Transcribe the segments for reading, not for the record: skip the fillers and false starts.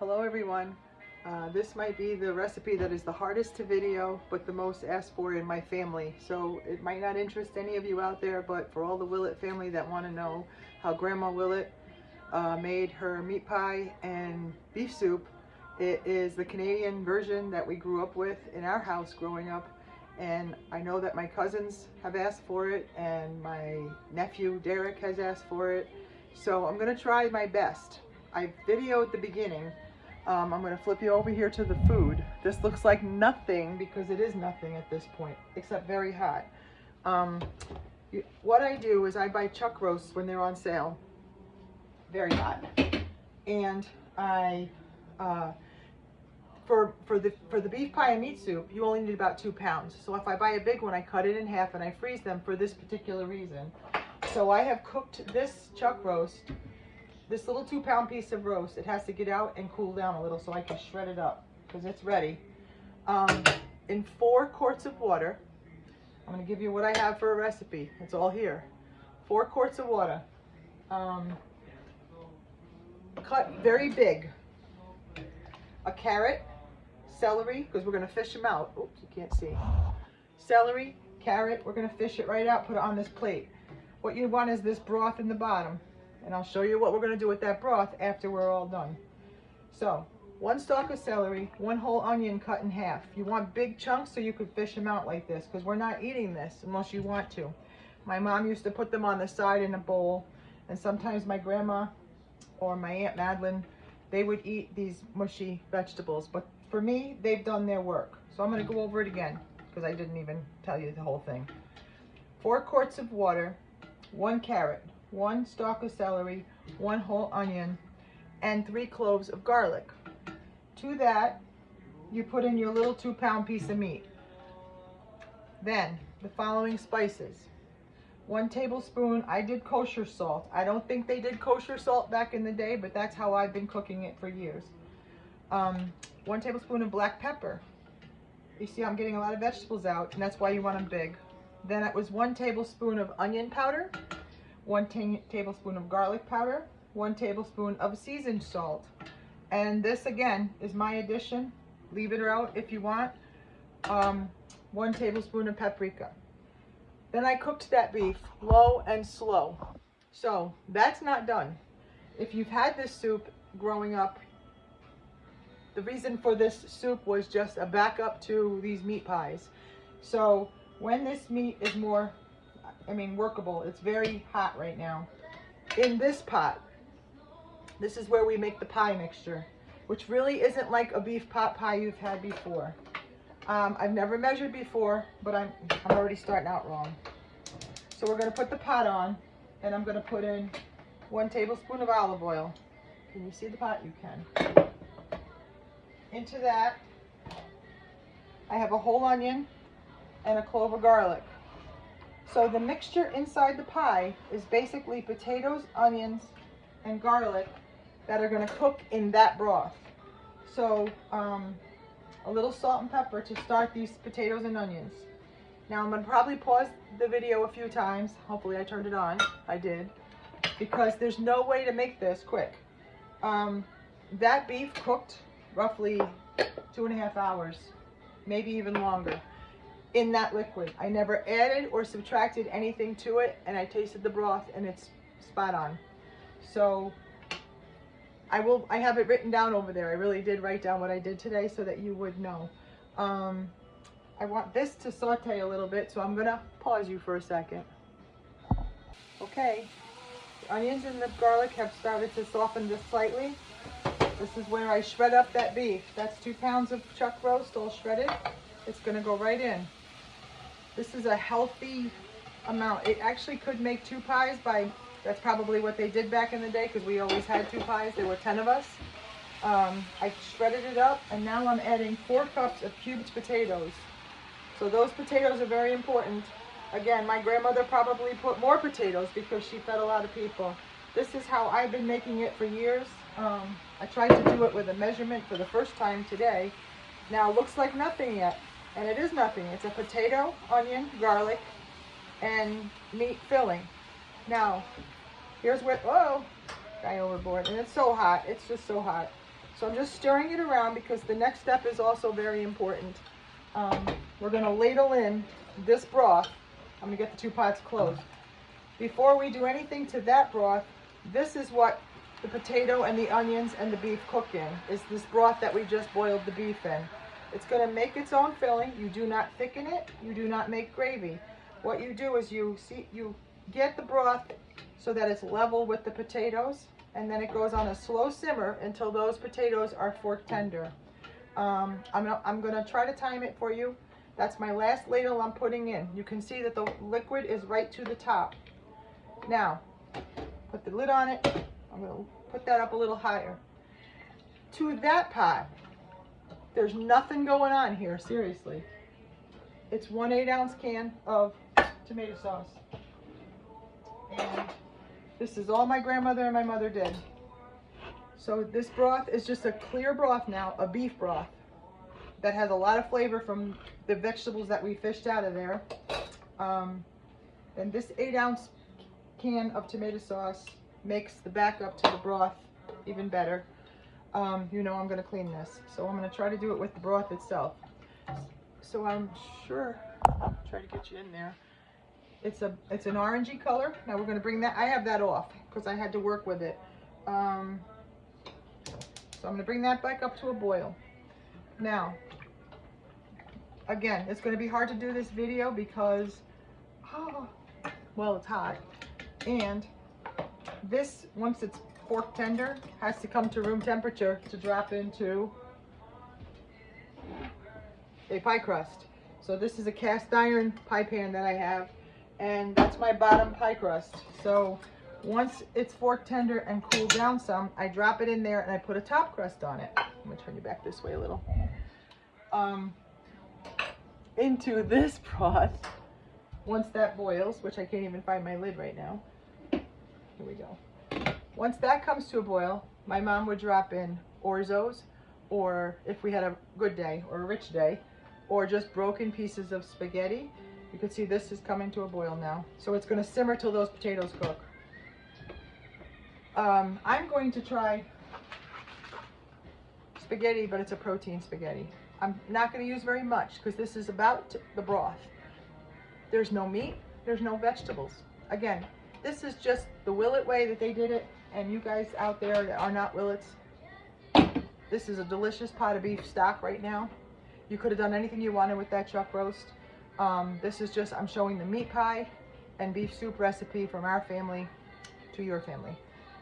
Hello everyone. This might be the recipe that is the hardest to video, but the most asked for in my family. So it might not interest any of you out there, but for all the Willett family that want to know how Grandma Willett made her meat pie and beef soup, it is the Canadian version that we grew up with in our house growing up. And I know that my cousins have asked for it, and my nephew Derek has asked for it. So I'm going to try my best. I videoed the beginning. I'm going to flip you over here to the food. This looks like nothing because it is nothing at this point, except very hot. What I do is I buy chuck roasts when they're on sale, very hot, and I for the beef pie and meat soup, you only need about 2 pounds. So if I buy a big one, I cut it in half and I freeze them for this particular reason. So I have cooked this chuck roast. This little 2-pound piece of roast, it has to get out and cool down a little so I can shred it up because it's ready. In 4 quarts of water, I'm going to give you what I have for a recipe. It's all here. 4 quarts of water. Cut very big. A carrot, celery, because we're going to fish them out. Oops, you can't see. Celery, carrot, we're going to fish it right out, put it on this plate. What you want is this broth in the bottom. And I'll show you what we're going to do with that broth after we're all done. So, 1 stalk of celery, 1 whole onion cut in half. You want big chunks so you could fish them out like this, because we're not eating this unless you want to. My mom used to put them on the side in a bowl, and sometimes my grandma or my Aunt Madeline, they would eat these mushy vegetables. But for me, they've done their work. So I'm going to go over it again, because I didn't even tell you the whole thing. 4 quarts of water, 1 carrot, 1 stalk of celery, 1 whole onion, and 3 cloves of garlic. To that, you put in your little 2-pound piece of meat. Then, the following spices. 1 tablespoon, I did kosher salt. I don't think they did kosher salt back in the day, but that's how I've been cooking it for years. 1 tablespoon of black pepper. You see, I'm getting a lot of vegetables out, and that's why you want them big. Then it was 1 tablespoon of onion powder, 1 tablespoon of garlic powder, 1 tablespoon of seasoned salt. And this again is my addition. Leave it out if you want. 1 tablespoon of paprika. Then I cooked that beef low and slow. So that's not done. If you've had this soup growing up, the reason for this soup was just a backup to these meat pies. So when this meat is more workable. It's very hot right now. In this pot, this is where we make the pie mixture, which really isn't like a beef pot pie you've had before. I've never measured before, but I'm already starting out wrong. So we're going to put the pot on, and I'm going to put in 1 tablespoon of olive oil. Can you see the pot? You can. Into that, I have a whole onion and a clove of garlic. So the mixture inside the pie is basically potatoes, onions, and garlic that are going to cook in that broth. So a little salt and pepper to start these potatoes and onions. Now I'm going to probably pause the video a few times. Hopefully I turned it on. I did. Because there's no way to make this quick. That beef cooked roughly 2.5 hours, maybe even longer, in that liquid. I never added or subtracted anything to it, and I tasted the broth and it's spot on. So I have it written down over there. I really did write down what I did today so that you would know. I want this to saute a little bit, so I'm gonna pause you for a second. Okay, the onions and the garlic have started to soften just slightly. This is where I shred up that beef. That's 2 pounds of chuck roast all shredded. It's gonna go right in. This is a healthy amount. It actually could make 2 pies that's probably what they did back in the day, because we always had 2 pies. There were 10 of us. I shredded it up, and now I'm adding 4 cups of cubed potatoes. So those potatoes are very important. Again, my grandmother probably put more potatoes because she fed a lot of people. This is how I've been making it for years. I tried to do it with a measurement for the first time today. Now it looks like nothing yet. And it is nothing. It's a potato, onion, garlic, and meat filling. Now, here's where, whoa, guy overboard. And it's so hot. It's just so hot. So I'm just stirring it around because the next step is also very important. We're going to ladle in this broth. I'm going to get the 2 pots closed. Before we do anything to that broth, this is what the potato and the onions and the beef cook in, is this broth that we just boiled the beef in. It's going to make its own filling. You do not thicken it. You do not make gravy. What you do is you get the broth so that it's level with the potatoes, and then it goes on a slow simmer until those potatoes are fork tender. I'm going to try to time it for you. That's my last ladle I'm putting in. You can see that the liquid is right to the top. Now, put the lid on it. I'm going to put that up a little higher. To that pot, there's nothing going on here, seriously. It's 1 8-ounce can of tomato sauce. And this is all my grandmother and my mother did. So this broth is just a clear broth now, a beef broth, that has a lot of flavor from the vegetables that we fished out of there. And this 8-ounce can of tomato sauce makes the backup to the broth even better. You know I'm going to clean this, so I'm going to try to do it with the broth itself. So I'm sure, try to get you in there. It's an orangey color. Now we're going to bring that, I have that off because I had to work with it. So I'm going to bring that back up to a boil. Now, again, it's going to be hard to do this video because, well, it's hot. And this, once it's fork tender, has to come to room temperature to drop into a pie crust. So this is a cast iron pie pan that I have, and that's my bottom pie crust. So once it's fork tender and cooled down some, I drop it in there and I put a top crust on it. I'm gonna turn you back this way a little. Into this broth, once that boils, which I can't even find my lid right now. Here we go. Once that comes to a boil, my mom would drop in orzos, or if we had a good day or a rich day, or just broken pieces of spaghetti. You can see this is coming to a boil now. So it's going to simmer till those potatoes cook. I'm going to try spaghetti, but it's a protein spaghetti. I'm not going to use very much because this is about the broth. There's no meat, there's no vegetables. Again, this is just the Willett way that they did it, and you guys out there that are not Willets, this is a delicious pot of beef stock right now. You could have done anything you wanted with that chuck roast. This is just, I'm showing the meat pie and beef soup recipe from our family to your family.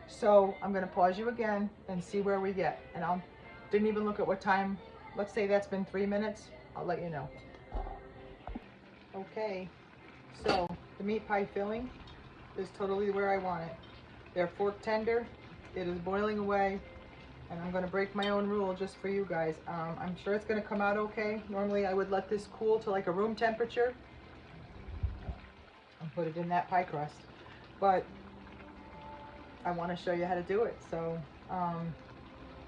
So I'm going to pause you again and see where we get. And I didn't even look at what time. Let's say that's been 3 minutes. I'll let you know. Okay, so the meat pie filling is totally where I want it. They're fork tender. It is boiling away, and I'm going to break my own rule just for you guys. I'm sure it's going to come out okay. Normally I would let this cool to like a room temperature and put it in that pie crust, but I want to show you how to do it. So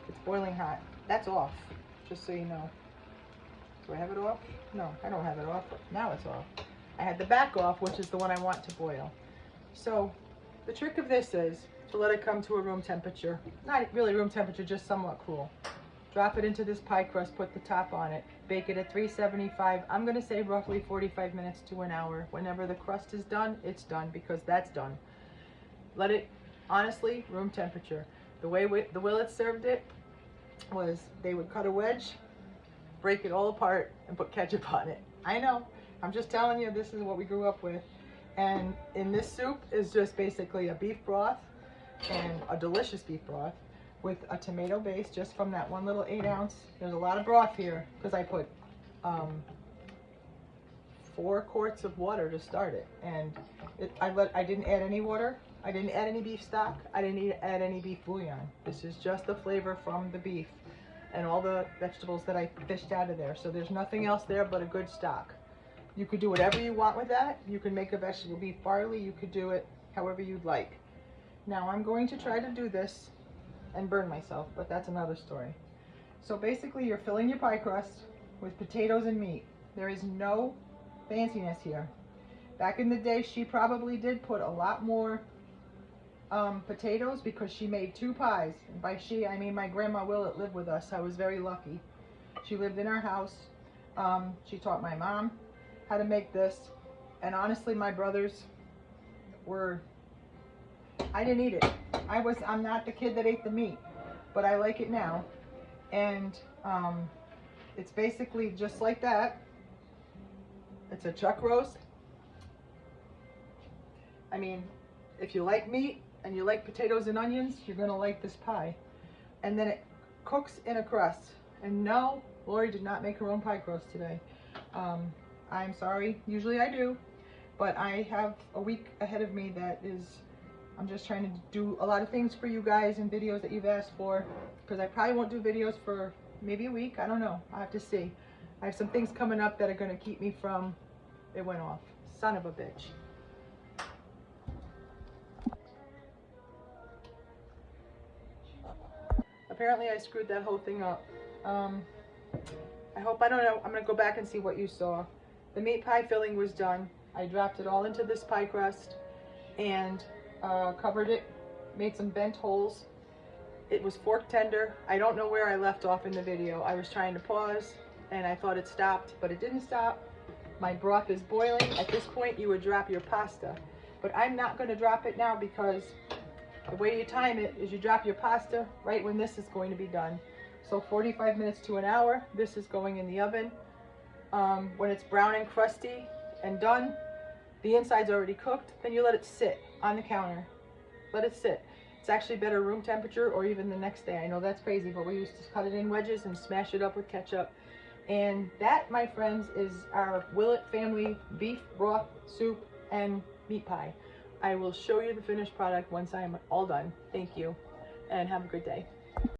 it's boiling hot. That's off, just so you know. Do I have it off? No, I don't have it off. Now it's off. I had the back off, which is the one I want to boil. So the trick of this is to let it come to a room temperature. Not really room temperature, just somewhat cool. Drop it into this pie crust, put the top on it, bake it at 375. I'm going to say roughly 45 minutes to an hour. Whenever the crust is done, it's done, because that's done. Let it, honestly, room temperature. The way the Willett served it was they would cut a wedge, break it all apart, and put ketchup on it. I know, I'm just telling you, this is what we grew up with. And in this soup is just basically a beef broth, and a delicious beef broth with a tomato base just from that one little 8-ounce. There's a lot of broth here because I put 4 quarts of water to start it, and I didn't add any water. I didn't add any beef stock. I didn't add any beef bouillon. This is just the flavor from the beef and all the vegetables that I fished out of there. So there's nothing else there but a good stock. You could do whatever you want with that. You can make a vegetable beef barley. You could do it however you'd like. Now I'm going to try to do this and burn myself, but that's another story. So basically you're filling your pie crust with potatoes and meat. There is no fanciness here. Back in the day, she probably did put a lot more potatoes because she made 2 pies. And by she, I mean my grandma Willett lived with us. I was very lucky. She lived in our house. She taught my mom how to make this. And honestly, my brothers were, I didn't eat it. I'm not the kid that ate the meat, but I like it now. And it's basically just like that. It's a chuck roast. I mean, if you like meat and you like potatoes and onions, you're gonna like this pie. And then it cooks in a crust. And no, Lori did not make her own pie crust today. I'm sorry, usually I do, but I have a week ahead of me that is, I'm just trying to do a lot of things for you guys and videos that you've asked for, because I probably won't do videos for maybe a week, I don't know, I have to see. I have some things coming up that are gonna keep me from, it went off, son of a bitch. Apparently I screwed that whole thing up. I hope, I don't know, I'm gonna go back and see what you saw. The meat pie filling was done. I dropped it all into this pie crust and covered it, made some bent holes. It was fork tender. I don't know where I left off in the video. I was trying to pause and I thought it stopped, but it didn't stop. My broth is boiling. At this point you would drop your pasta, but I'm not gonna drop it now because the way you time it is you drop your pasta right when this is going to be done. So 45 minutes to an hour, this is going in the oven. When it's brown and crusty and done, the inside's already cooked, then you let it sit on the counter. Let it sit. It's actually better room temperature or even the next day. I know that's crazy, but we used to cut it in wedges and smash it up with ketchup. And that, my friends, is our Willett family beef broth soup and meat pie. I will show you the finished product once I'm all done. Thank you, and have a good day.